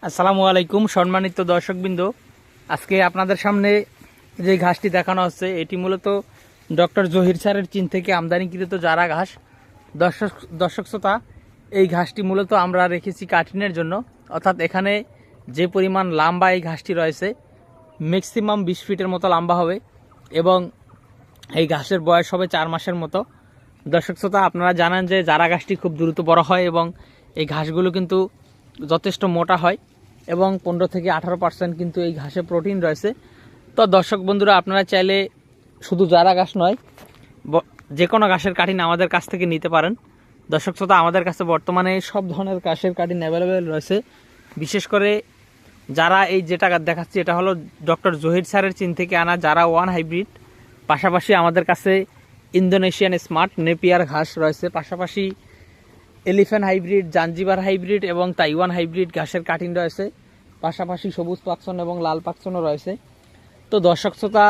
আসসালামু আলাইকুম সম্মানিত দর্শকবৃন্দ। আজকে আপনাদের সামনে যে ঘাসটি দেখানো হচ্ছে এটি মূলত ডক্টর জহির স্যারের চীন থেকে আমদানিকৃত জারা ঘাস। দর্শক শ্রোতা, এই ঘাসটি মূলত আমরা রেখেছি কাটিনের জন্য, অর্থাৎ এখানে যে পরিমাণ লম্বা এই ঘাসটি রয়েছে ম্যাক্সিমাম 20 ফিটের মতো লম্বা হবে এবং এই ঘাসের বয়স হবে 4 মাসের মতো। দর্শক শ্রোতা, আপনারা জানেন যে জারা ঘাসটি খুব দ্রুত বড় হয় এবং এই ঘাসগুলো কিন্তু যথেষ্ট মোটা হয় এবং 15 থেকে 18% কিন্তু এই ঘাসে প্রোটিন রয়েছে। তো দর্শক বন্ধুরা, আপনারা চাইলে শুধু জারা ঘাস নয়, যে কোনো ঘাসের কাটিন আমাদের কাছ থেকে নিতে পারেন। দর্শক শ্রোতা, আমাদের কাছে বর্তমানে সব ধরনের ঘাসের কাটিন অ্যাভেলেবেল রয়েছে। বিশেষ করে যারা এই যেটা দেখাচ্ছি এটা হলো ডক্টর জহির স্যারের চীন থেকে আনা জারা 1 হাইব্রিড। পাশাপাশি আমাদের কাছে ইন্দোনেশিয়ান স্মার্ট নেপিয়ার ঘাস রয়েছে, পাশাপাশি এলিফ্যান্ট হাইব্রিড, জাঞ্জিবার হাইব্রিড এবং তাইওয়ান হাইব্রিড ঘাসের কাটিন রয়েছে, পাশাপাশি সবুজ পাকসন এবং লাল পাকসনও রয়েছে। তো দর্শক শ্রোতা,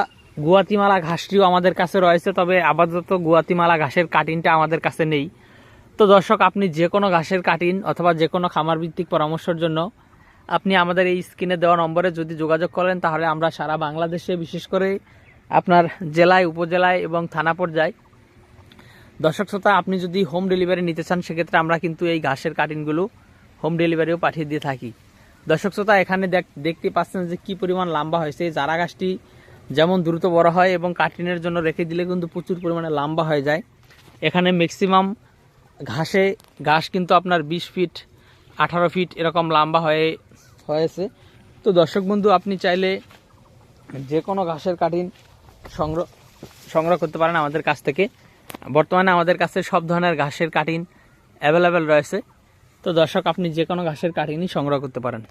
গুয়াতিমালা ঘাসটিও আমাদের কাছে রয়েছে, তবে আপাতত গুয়াতিমালা ঘাসের কাটিনটা আমাদের কাছে নেই। তো দর্শক, আপনি যে কোনো ঘাসের কাটিন অথবা যে কোনো খামার ভিত্তিক পরামর্শের জন্য আপনি আমাদের এই স্ক্রিনে দেওয়া নম্বরে যদি যোগাযোগ করেন, তাহলে আমরা সারা বাংলাদেশে, বিশেষ করে আপনার জেলায়, উপজেলায় এবং থানা পর্যায়ে, দর্শক শ্রোতা, আপনি যদি হোম ডেলিভারি নিতে চান সেক্ষেত্রে আমরা কিন্তু এই ঘাসের কাটিনগুলো হোম ডেলিভারিও পাঠিয়ে দিয়ে থাকি। দর্শক শ্রোতা, এখানে দেখতে পাচ্ছেন যে কি পরিমাণ লম্বা হয়েছে। এই জারা ঘাসটি যেমন দ্রুত বড় হয় এবং কাটিনের জন্য রেখে দিলে কিন্তু প্রচুর পরিমাণে লম্বা হয়ে যায়। এখানে ম্যাক্সিমাম ঘাস কিন্তু আপনার 20 ফিট 18 ফিট এরকম লম্বা হয়েছে। তো দর্শক বন্ধু, আপনি চাইলে যে কোনো ঘাসের কাটিন সংগ্রহ করতে পারেন আমাদের কাছ থেকে। বর্তমানে আমাদের কাছে সব ধরনের ঘাসের কাটিন অ্যাভেলেবেল রয়েছে। তো দর্শক, আপনি যে কোনো ঘাসের কাটিনই সংগ্রহ করতে পারেন।